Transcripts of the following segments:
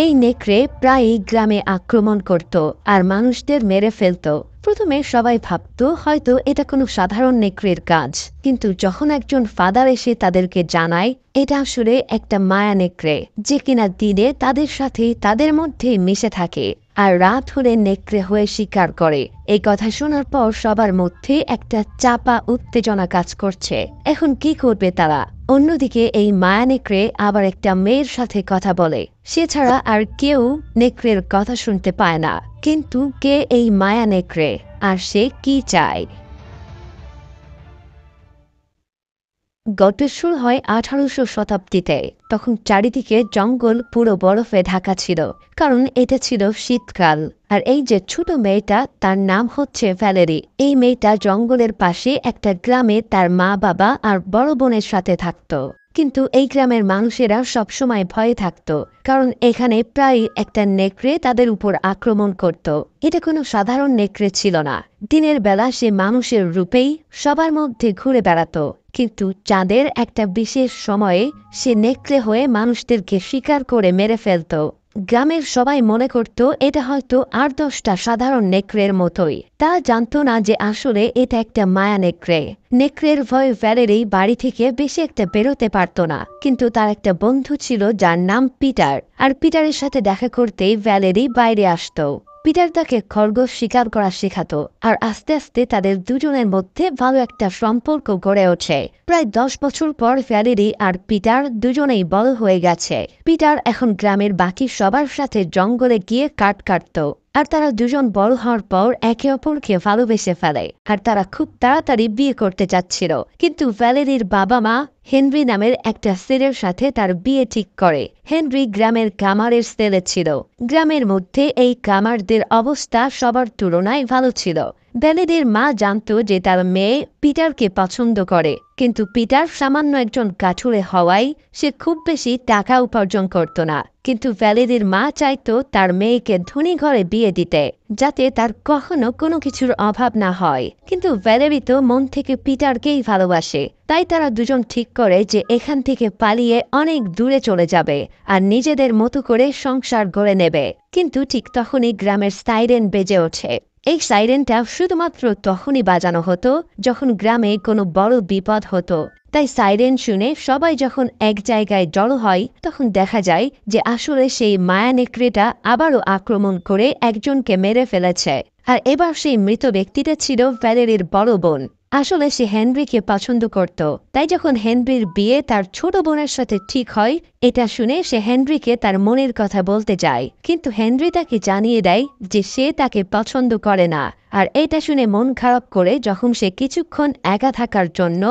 এই নেকড়ে প্রায়ই গ্রামে আক্রমণ করত আর মানুষদের মেরে ফেলত। প্রথমে সবাই ভাবত হয়তো এটা কোনো সাধারণ নেকড়ের কাজ, কিন্তু যখন একজন ফাদার এসে তাদেরকে জানায় এটা আসলে একটা মায়া নেকড়ে, যে কিনা দিনে তাদের সাথে তাদের মধ্যে মিশে থাকে আর রাত হলে নেকড়ে হয়ে শিকার করে। এই কথা শোনার পর সবার মধ্যে একটা চাপা উত্তেজনা কাজ করছে। এখন কি করবে তারা? অন্যদিকে এই মায়া নেকড়ে আবার একটা মেয়ের সাথে কথা বলে। সে ছাড়া আর কেউ নেকড়ের কথা শুনতে পায় না। কিন্তু কে এই মায়া নেকড়ে, আর সে কি চায়? গল্পের শুরু হয় 1800 শতাব্দীতে। তখন চারিদিকে জঙ্গল পুরো বরফে ঢাকা ছিল, কারণ এটা ছিল শীতকাল। আর এই যে ছোট মেয়েটা, তার নাম হচ্ছে ভ্যালেরি। এই মেয়েটা জঙ্গলের পাশে একটা গ্রামে তার মা বাবা আর বড় বোনের সাথে থাকত। কিন্তু এই গ্রামের মানুষেরা সবসময় ভয়ে থাকত, কারণ এখানে প্রায় একটা নেকড়ে তাদের উপর আক্রমণ করত। এটা কোনো সাধারণ নেকড়ে ছিল না। দিনের বেলা সে মানুষের রূপেই সবার মধ্যে ঘুরে বেড়াতো, কিন্তু চাঁদের একটা বিশেষ সময়ে সে নেকড়ে হয়ে মানুষদেরকে শিকার করে মেরে ফেলত। গ্রামের সবাই মনে করত এটা হয়তো 8-10টা সাধারণ নেকড়ের মতোই। তা জানত না যে আসলে এটা একটা মায়া নেকড়ে। নেকড়ের ভয়ে ভ্যালেরি বাড়ি থেকে বেশি একটা বেরোতে পারত না, কিন্তু তার একটা বন্ধু ছিল যার নাম পিটার। আর পিটারের সাথে দেখা করতেই ভ্যালেরি বাইরে আসত। পিটার তাকে খরগোশ শিকার করা শেখাতো, আর আস্তে আস্তে তাদের দুজনের মধ্যে ভালো একটা সম্পর্ক গড়ে ওঠে। প্রায় 10 বছর পর ভ্যালেরি আর পিটার দুজনেই বড় হয়ে গেছে। পিটার এখন গ্রামের বাকি সবার সাথে জঙ্গলে গিয়ে কাঠ কাটত, আর তারা দুজন বড় হওয়ার পর একে অপরকে ভালোবেসে ফেলে। আর তারা খুব তাড়াতাড়ি বিয়ে করতে চাচ্ছিল, কিন্তু ভ্যালেরির বাবা মা হেনরি নামের একটা ছেলের সাথে তার বিয়ে ঠিক করে। হেনরি গ্রামের কামারের ছেলে ছিল। গ্রামের মধ্যে এই কামারদের অবস্থা সবার তুলনায় ভালো ছিল। ভ্যালেরির মা জানত যে তার মেয়ে পিটারকে পছন্দ করে, কিন্তু পিটার সামান্য একজন কাঠুরে হওয়ায় সে খুব বেশি টাকা উপার্জন করত না। কিন্তু ভ্যালেরির মা চাইতো তার মেয়েকে ধনী ঘরে বিয়ে দিতে, যাতে তার কখনো কোনো কিছুর অভাব না হয়। কিন্তু ভ্যালেরি তো মন থেকে পিটারকেই ভালোবাসে। তাই তারা দুজন ঠিক করে যে এখান থেকে পালিয়ে অনেক দূরে চলে যাবে আর নিজেদের মতো করে সংসার গড়ে নেবে। কিন্তু ঠিক তখনই গ্রামের সাইরেন বেজে ওঠে। এই সাইরেনটা শুধুমাত্র তখনই বাজানো হতো যখন গ্রামে কোনো বড় বিপদ হতো। তাই সাইরেন শুনে সবাই যখন এক জায়গায় জড়ো হয়, তখন দেখা যায় যে আসলে সেই মায়া নেকড়েটা আবারও আক্রমণ করে একজনকে মেরে ফেলেছে। আর এবার সেই মৃত ব্যক্তিটা ছিল ভ্যালেরির বড় বোন। আসলে সে হেনরিকে পছন্দ করত। তাই যখন হেনরির বিয়ে তার ছোট বোনের সাথে ঠিক হয়, এটা শুনে সে হেনরিকে তার মনের কথা বলতে যায়। কিন্তু হেনরি তাকে জানিয়ে দেয় যে সে তাকে পছন্দ করে না। আর এটা শুনে মন খারাপ করে যখন সে কিছুক্ষণ একা থাকার জন্য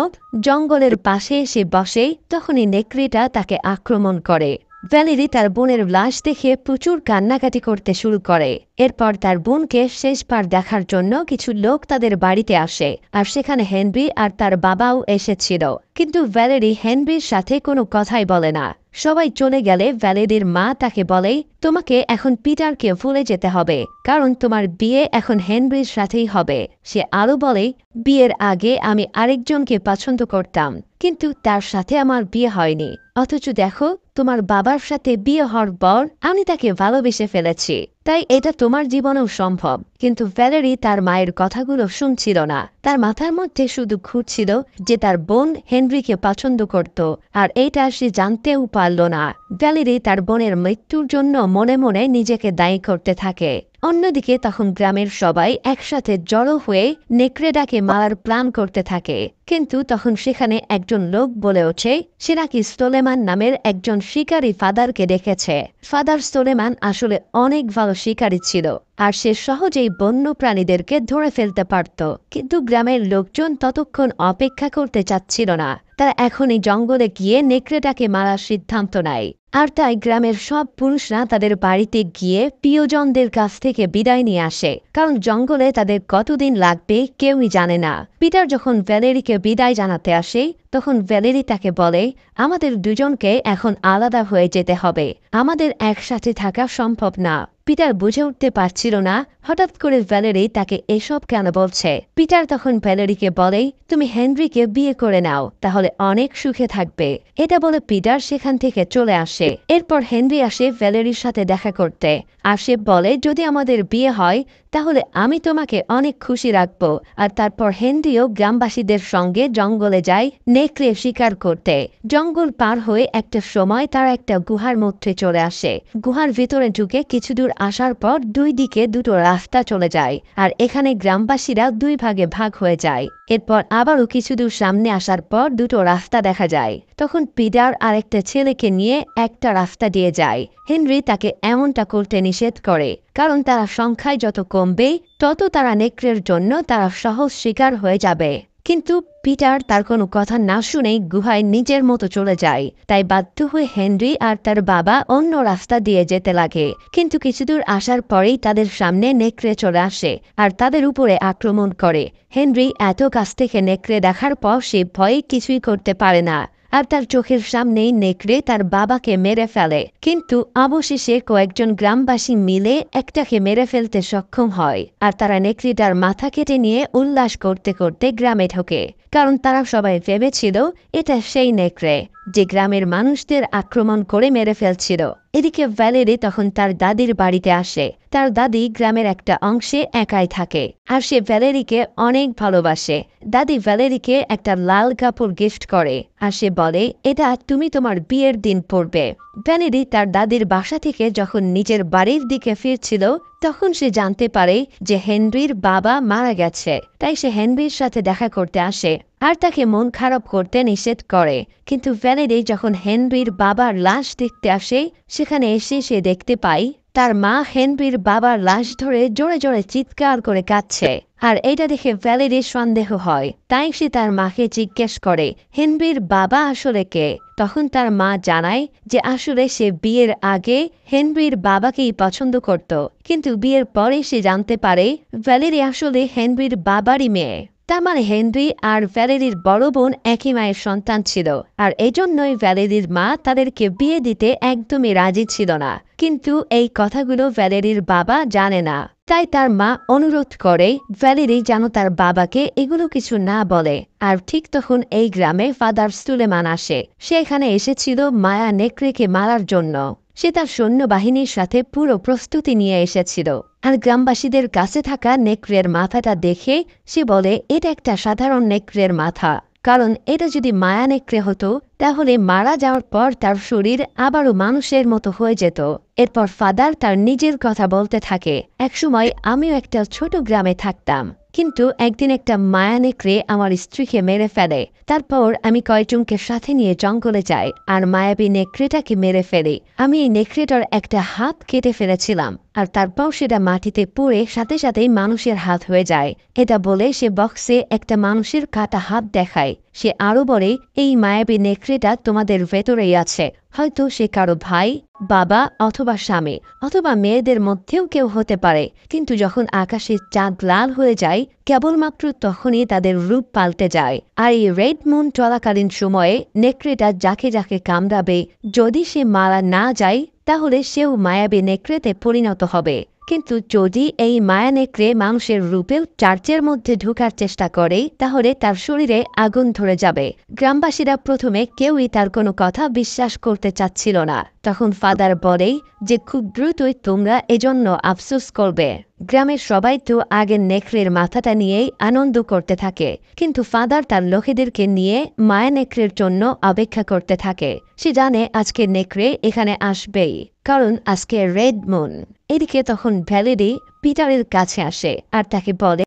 জঙ্গলের পাশে এসে বসে, তখনই নেকড়েটা তাকে আক্রমণ করে। ভ্যালেরি তার বোনের লাশ দেখে প্রচুর কান্নাকাটি করতে শুরু করে। এরপর তার বোনকে শেষবার দেখার জন্য কিছু লোক তাদের বাড়িতে আসে, আর সেখানে হেনরি আর তার বাবাও এসেছিল। কিন্তু ভ্যালেরি হেনরির সাথে কোনো কথাই বলে না। সবাই চলে গেলে ভ্যালেরির মা তাকে বলে, তোমাকে এখন পিটারকে ভুলে যেতে হবে, কারণ তোমার বিয়ে এখন হেনরির সাথেই হবে। সে আরো বলে, বিয়ের আগে আমি আরেকজনকে পছন্দ করতাম, কিন্তু তার সাথে আমার বিয়ে হয়নি। অথচ দেখো, তোমার বাবার সাথে বিয়ে হওয়ার পর আমি তাকে ভালোবেসে ফেলেছি। তাই এটা তোমার জীবনেও সম্ভব। কিন্তু ভ্যালেরি তার মায়ের কথাগুলো শুনছিল না। তার মাথার মধ্যে শুধু ঘুরছিল যে তার বোন হেনরিকে পছন্দ করত, আর এইটা সে জানতেও পারল না। ভ্যালেরি তার বোনের মৃত্যুর জন্য মনে মনে নিজেকে দায়ী করতে থাকে। অন্যদিকে তখন গ্রামের সবাই একসাথে জড়ো হয়ে নেকড়েটাকে মারার প্ল্যান করতে থাকে। কিন্তু তখন সেখানে একজন লোক বলে ওঠে সে নাকি সোলেমান নামের একজন শিকারী ফাদারকে দেখেছে। ফাদার সোলেমান আসলে অনেক ভালো শিকারী ছিল, আর সে সহজেই বন্য প্রাণীদেরকে ধরে ফেলতে পারত। কিন্তু গ্রামের লোকজন ততক্ষণ অপেক্ষা করতে চাচ্ছিল না। তারা এখনই জঙ্গলে গিয়ে নেকড়েটাকে মারার সিদ্ধান্ত নেয়। আর তাই গ্রামের সব পুরুষরা তাদের বাড়িতে গিয়ে প্রিয়জনদের কাছ থেকে বিদায় নিয়ে আসে, কারণ জঙ্গলে তাদের কতদিন লাগবে কেউই জানে না। পিটার যখন ভ্যালেরিকে বিদায় জানাতে আসে, তখন ভ্যালেরি তাকে বলে, আমাদের দুজনকে এখন আলাদা হয়ে যেতে হবে, আমাদের একসাথে থাকা সম্ভব না। পিটার বুঝে উঠতে পারছিল না হঠাৎ করে ভ্যালেরি তাকে এসব কেন বলছে। পিটার তখন ভ্যালেরিকে বলে, তুমি হেনরিকে বিয়ে করে নাও, তাহলে অনেক সুখে থাকবে। এটা বলে পিটার সেখান থেকে চলে আসে। আসে। এরপর হেনরি আসে ভ্যালেরির সাথে দেখা করতে, আর সে বলে যদি আমাদের বিয়ে হয় তাহলে আমি তোমাকে অনেক খুশি রাখব। আর তারপর হেনরিও গ্রামবাসীদের সঙ্গে জঙ্গলে যায় নেকড়ে শিকার করতে। জঙ্গল পার হয়ে একটা সময় তারা একটা গুহার মধ্যে চলে আসে। গুহার ভিতরে ঢুকে কিছু দূর আসার পর দুই দিকে দুটো রাস্তা চলে যায়, আর এখানে গ্রামবাসীরা দুই ভাগে ভাগ হয়ে যায়। এরপর আবারও কিছু দূর সামনে আসার পর দুটো রাস্তা দেখা যায়। তখন পিটার আর একটা ছেলেকে নিয়ে একটা রাস্তা দিয়ে যায়। হেনরি তাকে এমনটা করতে নিষেধ করে, কারণ তারা সংখ্যায় যত কমবে তত তারা নেকড়ের জন্য তারা সহজ শিকার হয়ে যাবে। কিন্তু পিটার তার কোনো কথা না শুনেই গুহায় নিজের মতো চলে যায়। তাই বাধ্য হয়ে হেনরি আর তার বাবা অন্য রাস্তা দিয়ে যেতে লাগে। কিন্তু কিছুদূর আসার পরেই তাদের সামনে নেকড়ে চলে আসে আর তাদের উপরে আক্রমণ করে। হেনরি এত কাছ থেকে নেকড়ে দেখার পর সে ভয়ে কিছুই করতে পারে না, আর তার চোখের সামনেই নেকড়ে তার বাবাকে মেরে ফেলে। কিন্তু অবশেষে কয়েকজন গ্রামবাসী মিলে একটাকে মেরে ফেলতে সক্ষম হয়, আর তারা নেকড়েটার মাথা কেটে নিয়ে উল্লাস করতে করতে গ্রামে ঢোকে, কারণ তারা সবাই ভেবেছিল এটা সেই নেকড়ে যে গ্রামের মানুষদের আক্রমণ করে মেরে ফেলছিল। এদিকে ভ্যালেরি তখন তার দাদির বাড়িতে আসে। তার দাদি গ্রামের একটা অংশে একাই থাকে, আর সে ভ্যালেরিকে অনেক ভালোবাসে। দাদি ভ্যালেরিকে একটা লাল কাপড় গিফট করে, আর সে বলে এটা তুমি তোমার বিয়ের দিন পরবে। ভ্যালেরি তার দাদির বাসা থেকে যখন নিজের বাড়ির দিকে ফিরছিল তখন সে জানতে পারে যে হেনরির বাবা মারা গেছে। তাই সে হেনরির সাথে দেখা করতে আসে আর তাকে মন খারাপ করতে নিষেধ করে। কিন্তু ভ্যালেরি যখন হেনরির বাবার লাশ দেখতে আসে সেখানে এসে সে দেখতে পায় তার মা হেনরির বাবার লাশ ধরে জোরে জোরে চিৎকার করে কাঁদছে। আর এটা দেখে ভ্যালেরির সন্দেহ হয়, তাই সে তার মাকে জিজ্ঞেস করে হেনরির বাবা আসলে কে। তখন তার মা জানায় যে আসলে সে বিয়ের আগে হেনরির বাবাকেই পছন্দ করত, কিন্তু বিয়ের পরে সে জানতে পারে ভ্যালেরি আসলে হেনরির বাবারই মেয়ে। তার মানে হেনরি আর ভ্যালেরির বড় বোন একই মায়ের সন্তান ছিল, আর এজন্যই ভ্যালেরির মা তাদেরকে বিয়ে দিতে একদমই রাজি ছিল না। কিন্তু এই কথাগুলো ভ্যালেরির বাবা জানে না, তাই তার মা অনুরোধ করে ভ্যালেরি যেন তার বাবাকে এগুলো কিছু না বলে। আর ঠিক তখন এই গ্রামে ফাদার সুলেমান আসে। সে এখানে এসেছিল মায়া নেকড়েকে মারার জন্য। সে তার সৈন্যবাহিনীর সাথে পুরো প্রস্তুতি নিয়ে এসেছিল, আর গ্রামবাসীদের কাছে থাকা নেকড়ের মাথাটা দেখে সে বলে এটা একটা সাধারণ নেকড়ের মাথা, কারণ এটা যদি মায়া নেকড়ে হতো তাহলে মারা যাওয়ার পর তার শরীর আবারও মানুষের মতো হয়ে যেত। এরপর ফাদার তার নিজের কথা বলতে থাকে, একসময় আমিও একটা ছোট গ্রামে থাকতাম, কিন্তু একদিন একটা মায়া নেকড়ে আমার স্ত্রীকে মেরে ফেলে। তারপর আমি কয়েকজনকে সাথে নিয়ে জঙ্গলে যাই আর মায়াবী নেকড়েটাকে মেরে ফেলি। আমি এই নেকড়েটার একটা হাত কেটে ফেলেছিলাম, আর তারপর সেটা মাটিতে পড়ে সাথে সাথেই মানুষের হাত হয়ে যায়। এটা বলে সে বক্সে একটা মানুষের কাটা হাত দেখায়। সে আরো বলে এই মায়াবী নেকড়েটা তোমাদের ভেতরেই আছে, হয়তো সে কারো ভাই, বাবা অথবা স্বামী অথবা মেয়েদের মধ্যেও কেউ হতে পারে। কিন্তু যখন আকাশের চাঁদ লাল হয়ে যায় কেবলমাত্র তখনই তাদের রূপ পাল্টে যায়। আর এই রেড মুন চলাকালীন সময়ে নেকড়েটা যাকে যাকে কামড়াবে যদি সে মারা না যায় তাহলে সেও মায়াবী নেকড়েতে পরিণত হবে। কিন্তু যদি এই মায়া নেকড়ে মানুষের রূপেও চার্চের মধ্যে ঢোকার চেষ্টা করে তাহলে তার শরীরে আগুন ধরে যাবে। গ্রামবাসীরা প্রথমে কেউই তার কোনো কথা বিশ্বাস করতে চাচ্ছিল না। তখন ফাদার বলে যে খুব দ্রুতই তোমরা এজন্য আফসোস করবে। গ্রামের সবাই তো আগের নেকড়ের মাথাটা নিয়েই আনন্দ করতে থাকে, কিন্তু ফাদার তার লোকেদেরকে নিয়ে মায়া নেকড়ের জন্য অপেক্ষা করতে থাকে। সে জানে আজকে নেকড়ে এখানে আসবেই, কারণ আজকে রেড মুন। এদিকে তখন ভ্যালেরি পিটারের কাছে আসে আর তাকে বলে